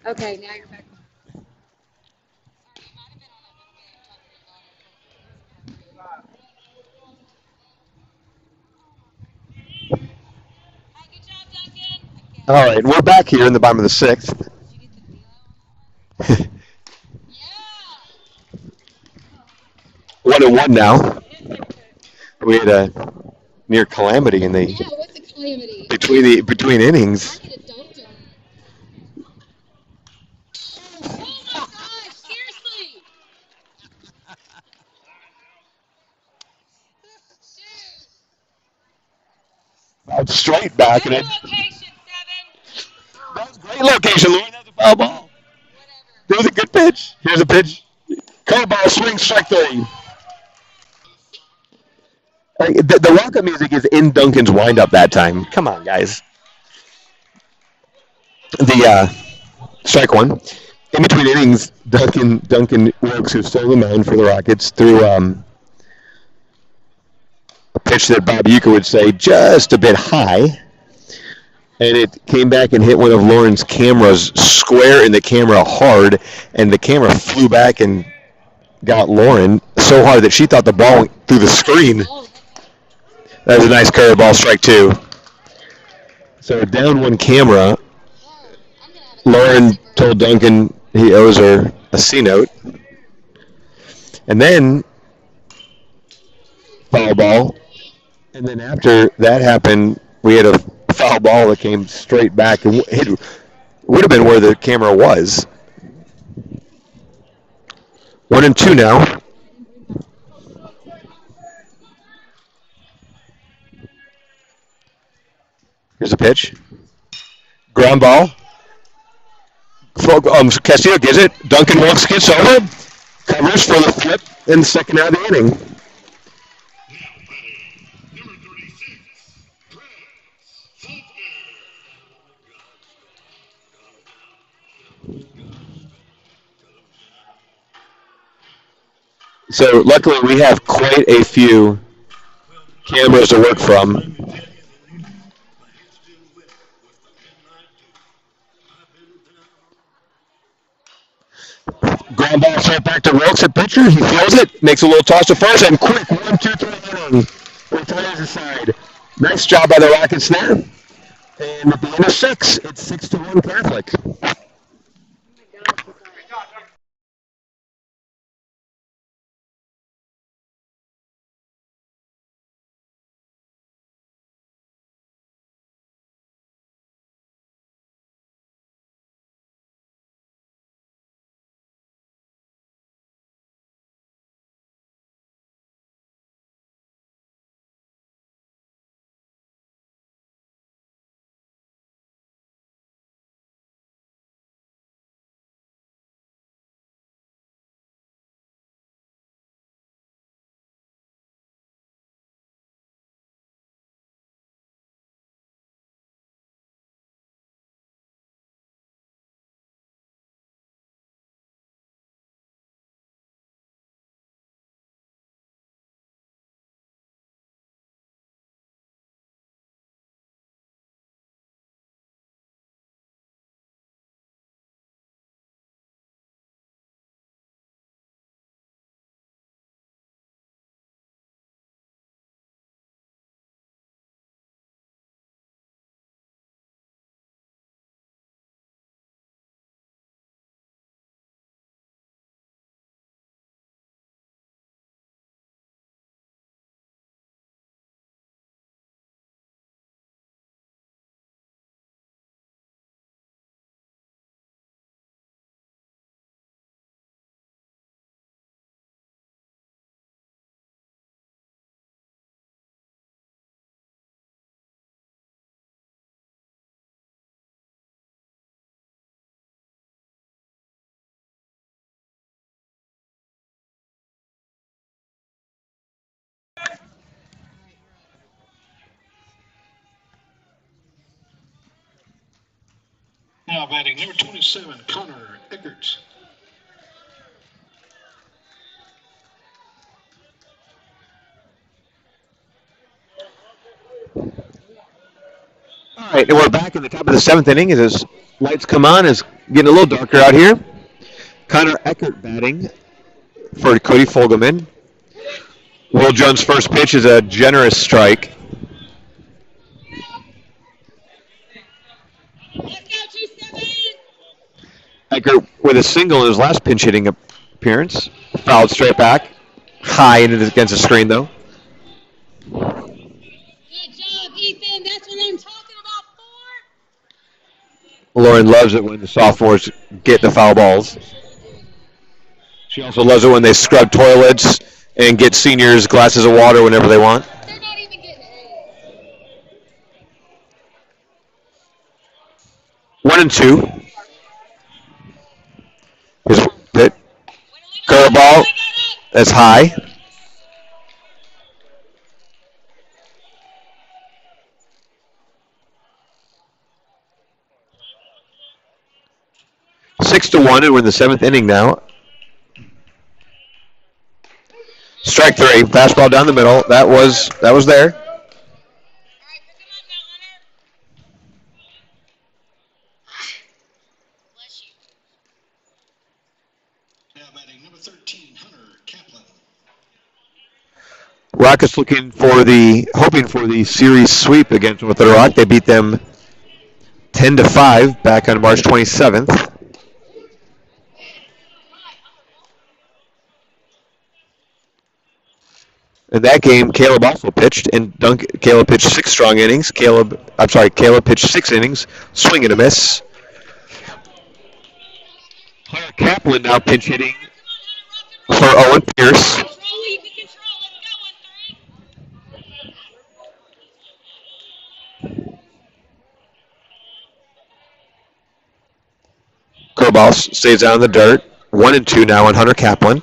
Okay, now you're back. All right, we're back here in the bottom of the sixth. One and one now. We had a near calamity in the Yeah, what's a calamity? between innings. I need a doctor. Oh my gosh, seriously. Out straight back, and Good it location, 7. that was a great location. Lauren, that was a foul ball. That was a good pitch. Here's a pitch. Curveball, swing, strike three. The welcome music is in Duncan's windup that time. Come on, guys. The strike one. In between innings, Duncan Wilkes, who stole the mound for the Rockets, threw a pitch that Bob Uecker would say just a bit high, and it came back and hit one of Lauren's cameras square in the camera hard, and the camera flew back and got Lauren so hard that she thought the ball went through the screen. That was a nice curveball, strike two. So down one camera, Lauren told Duncan he owes her a C note. And then foul ball. And then after that happened, we had a foul ball that came straight back and hit, would have been where the camera was. 1-2 now. Here's a pitch. Ground ball. Castillo gives it. Duncan Wilkes gets over. Covers for the flip in the second out of the inning. So luckily we have quite a few cameras to work from. Ground ball straight back to Wilkes at pitcher. He throws it, makes a little toss to first, and quick 1-2-3 inning. Retires the side. Nice job by the Rockets there. And at the end of six, it's 6-1 Catholic. Now batting number 27, Connor Eckert. All right, and we're back in the top of the seventh inning as his lights come on. It's getting a little darker out here. Connor Eckert batting for Cody Fogelman. Will Jones' first pitch is a generous strike. Let's go, 2-7. Eckert with a single in his last pinch hitting appearance. Fouled straight back. High against the screen, though. Good job, Ethan. That's what I'm talking about for. Lauren loves it when the sophomores get the foul balls. She also loves it when they scrub toilets and get seniors glasses of water whenever they want. They're not even getting A's. 1-2. Here's a pit. Curveball. That's high. Six to 1, and we're in the seventh inning now. Strike three. Fastball down the middle. That was there. All right, pick him up now, Hunter. Bless you. Now batting number 13, Hunter Kaplan. Rockets hoping for the series sweep against North Little Rock. They beat them 10-5 back on March 27th. In that game, Caleb also pitched, and Caleb pitched 6 strong innings. Caleb pitched 6 innings, swing and a miss. Hunter Kaplan now pinch hitting for Owen Pierce. Control, you can control. Let's go, 1-3. Curveball stays down in the dirt. 1-2 now on Hunter Kaplan.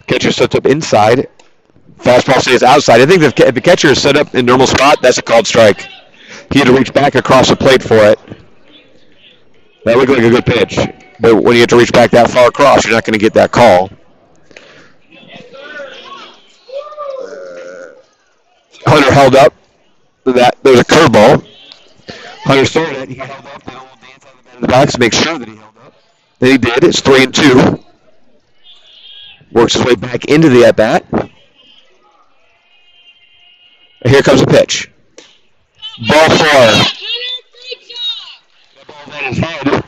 Catcher sets up inside. Fastball stays outside. I think if the catcher is set up in normal spot, that's a called strike. He had to reach back across the plate for it. That looked like a good pitch. But when you have to reach back that far across, you're not going to get that call. Hunter held up. There was a curveball. Hunter started it. He held up. Did a little dance on the box to make sure that he held up. Then he did. It's 3-2. Works his way back into the at-bat. And here comes a pitch. Ball 4. Hunter, great job. That ball hit his head. And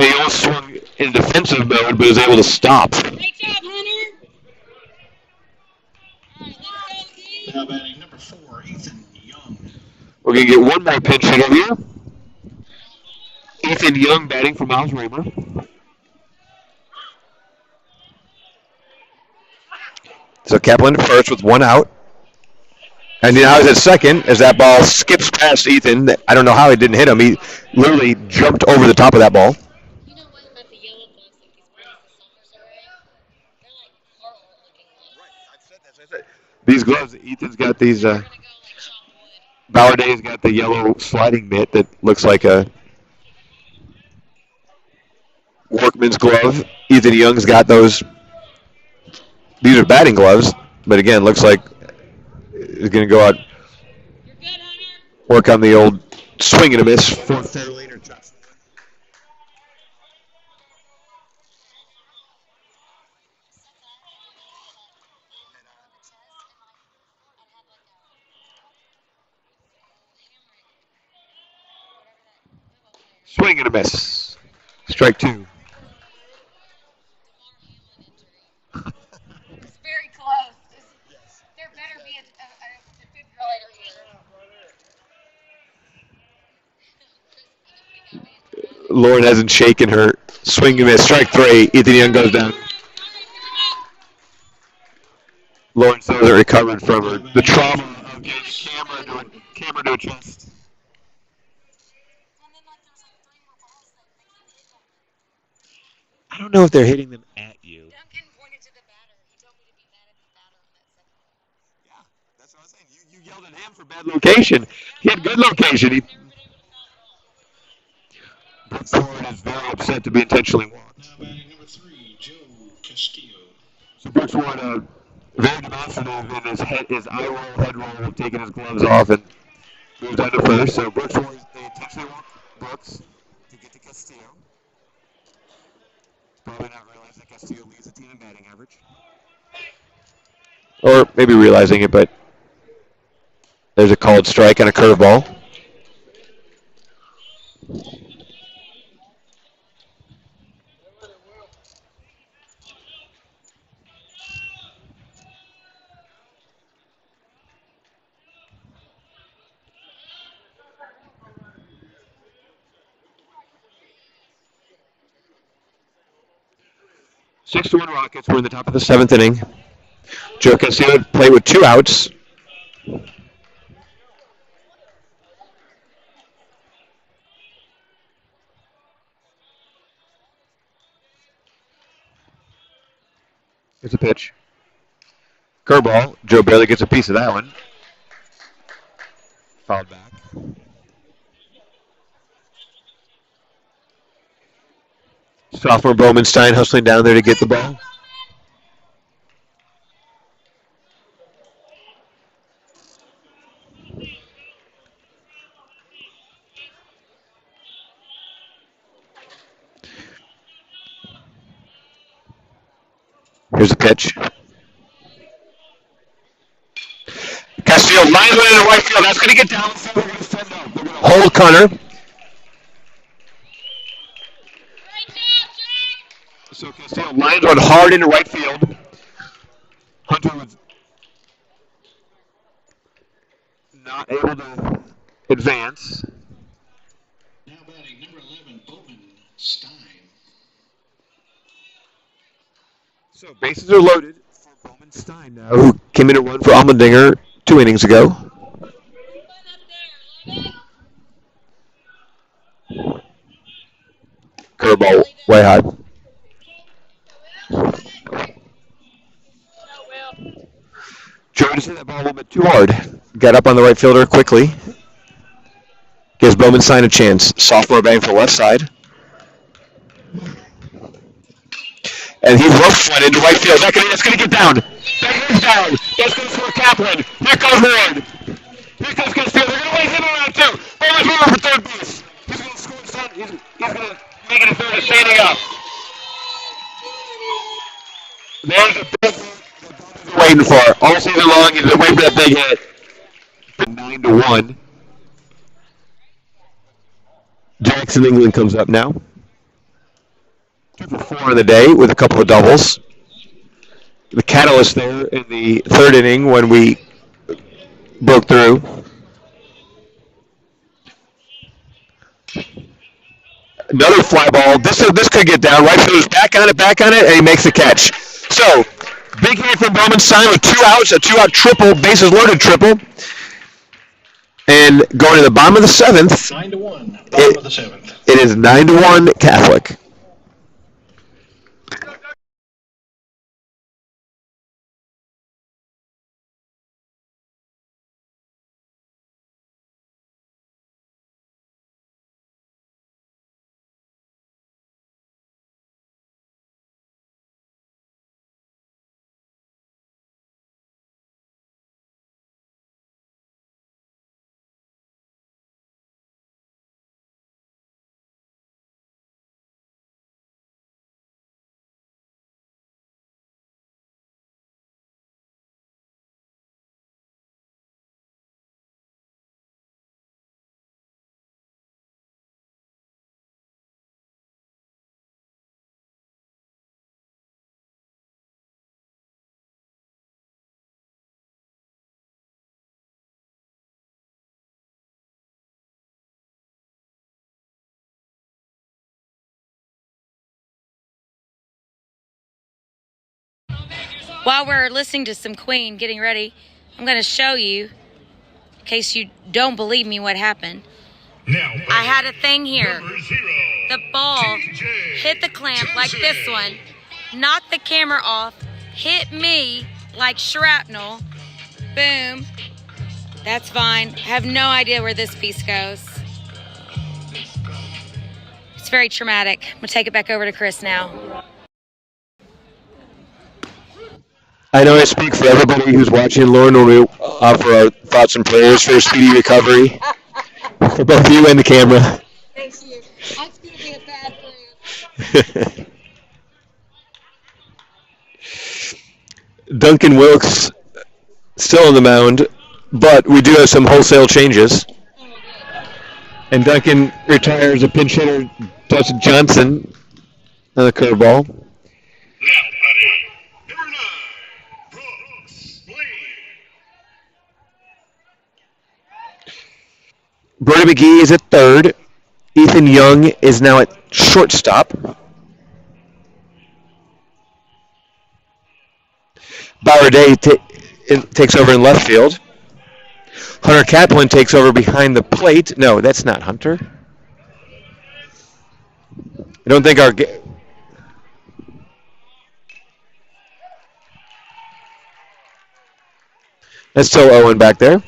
he almost swung in defensive mode, but was able to stop. Great job, Hunter. All right, let's go, E. Now batting number 4, Ethan Young. We're going to get one more pinch hitter here. Ethan Young batting for Miles Raymer. So Kaplan at first with 1 out. And now he's at second as that ball skips past Ethan. I don't know how he didn't hit him. He literally jumped over the top of that ball. You know what about the yellow gloves that these boys the summers are wearing? They're like horrible looking gloves. Right, I've said that. These gloves, Ethan's got these. They're gonna go like chop wood. Ballarday's got the yellow sliding mitt that looks like a workman's glove. Ethan Young's got those. These are batting gloves, but again, looks like he's going to go out, You're good, Hunter. work on the old swing and a miss for Fairlane or Johnson. Swing and a miss. Strike 2. It's very close. There better be a defibrillator here. Lauren hasn't shaken her. Swing and miss. Strike 3. Ethan Young goes down. Lauren still hasn't recovered from the trauma of getting camera to a chest. I don't know if they're hitting them at you. Duncan pointed to the batter. He Yeah, that's what I was saying. You yelled at him for bad location. He had good location. Brooks Ward is very upset to be intentionally walked. Now batting number 3, Joe Castillo. So Brooks Ward, very demonstrative in his eye roll, head roll, taking his gloves off and moved on to first. So Brooks Ward, they intentionally walked Brooks to get to Castillo. Probably not realizing that Castillo leads the team in batting average. Or maybe realizing it, but there's a called strike and a curveball. Six to one Rockets. We're in the top of the seventh inning. Joe Castillo played with 2 outs. Here's a pitch. Curveball. Joe barely gets a piece of that one. Fouled back. Sophomore Bowmanstein hustling down there to get the ball. Here's a pitch. Castillo lines one into right field. That's going to get down. They're going to send up. They're going to hold Connor. So Castillo lines one hard into right field. Hunter was not able to advance. Now batting number 11, Bowman Stein. So bases are loaded for Bowmanstein now, who came in a run for Almendinger 2 innings ago. Curveball way high. Joe just hit that ball a little bit too hard. Got up on the right fielder quickly. Gives Bowmanstein a chance. Sophomore bang for left side. And he ropes one into right field. That's going to get down. That is down. That's going to score Kaplan. Here comes Ward. Here comes Castillo. They're going to wait him around too. Bowman's moving for third base. He's going to score son. He's going to make it a third and standing up. There's a big hit that waiting for. All season long, he's been waiting for that big hit. 9-1. Jackson England comes up now. 2 for 4 in the day with a couple of doubles. The catalyst there in the third inning when we broke through. Another fly ball. This could get down. Right fielder's back on it, and he makes the catch. So, big hit from Bowmanstein with 2 outs, a 2-out triple, bases loaded triple. And going to the bottom of the 7th. 9-1, bottom of the 7th. It is 9-1 Catholic. While we're listening to some Queen, getting ready, I'm going to show you, in case you don't believe me, what happened. Now, I had a thing here. number 0, The ball TJ hit the clamp like this Johnson. one, knocked the camera off, hit me like shrapnel. Boom. That's fine. I have no idea where this piece goes. It's very traumatic. I'm going to take it back over to Chris now. I know I speak for everybody who's watching. Lauren, when we offer our thoughts and prayers for a speedy recovery for both you and the camera. Thank you. I'm going to be a bad friend. Duncan Wilkes still on the mound, but we do have some wholesale changes. And Duncan retires a pinch hitter, Dustin Johnson, on the curveball. Now batting, number 9, Brooks Lee. Brody McGee is at third. Ethan Young is now at shortstop. Bauer Day takes over in left field. Hunter Kaplan takes over behind the plate. No, that's not Hunter. I don't think our... That's still Owen back there.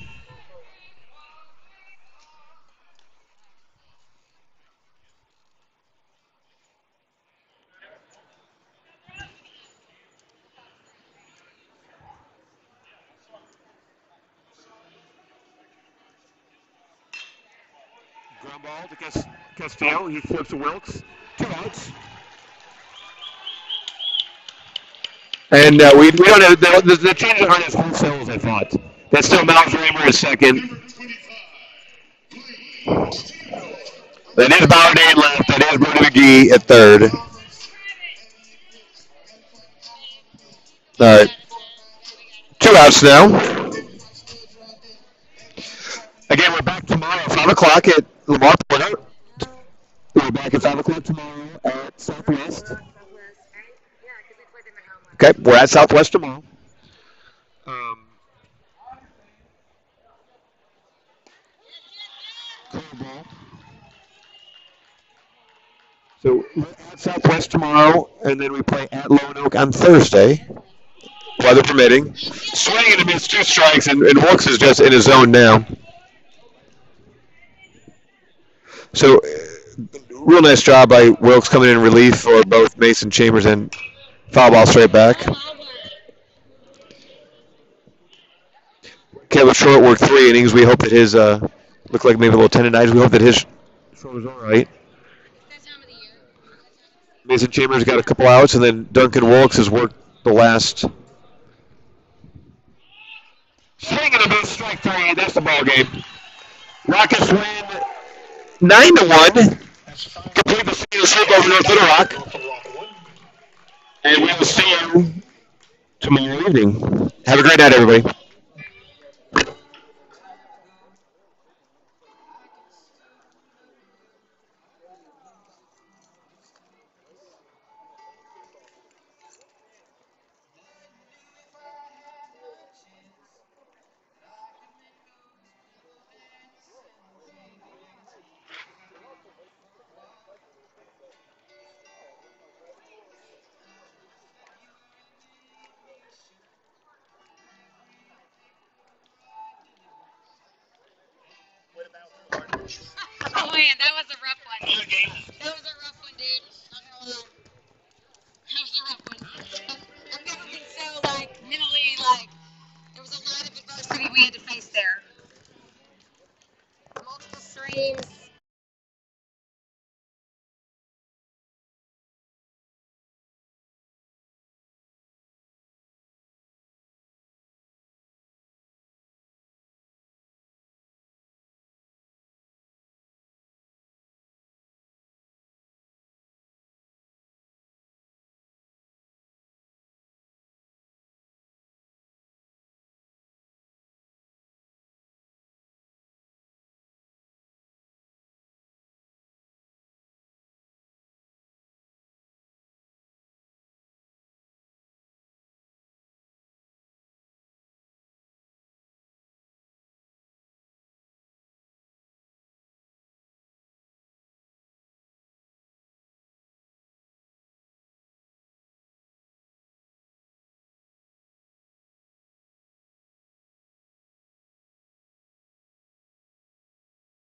Ground ball to Castillo. He flips to Wilkes. 2 outs. And we don't have the changes aren't as wholesale as I thought. That's still Miles Raymer at second. That is Bauer Day left. That is Brody McGee at third. All right. 2 outs now. Again, we're back tomorrow, 5 o'clock at Lamar Porter. We're back at 5 o'clock tomorrow at Southwest. Okay, we're at Southwest tomorrow. Curveball. So we're at Southwest tomorrow, and then we play at Lone Oak on Thursday, weather permitting. Swing and a miss, 2 strikes, and Wilkes is just in his zone now. So, real nice job by Wilkes coming in relief for both Mason Chambers and foul ball straight back. Caleb Short worked 3 innings. We hope that his looked like maybe a little tendonitis. We hope that his shoulder's all right. Mason Chambers got a couple outs, and then Duncan Wilkes has worked the last. Swing and a miss, strike 3. That's the ball game. Rockets win 9-1. Complete the season sweep over North Little Rock. And we will see you tomorrow evening. Have a great night, everybody. Oh man, that was a rough one. That was a rough one, dude. That was a rough one. I've never been so mentally there was a lot of adversity we had to face there. Multiple streams.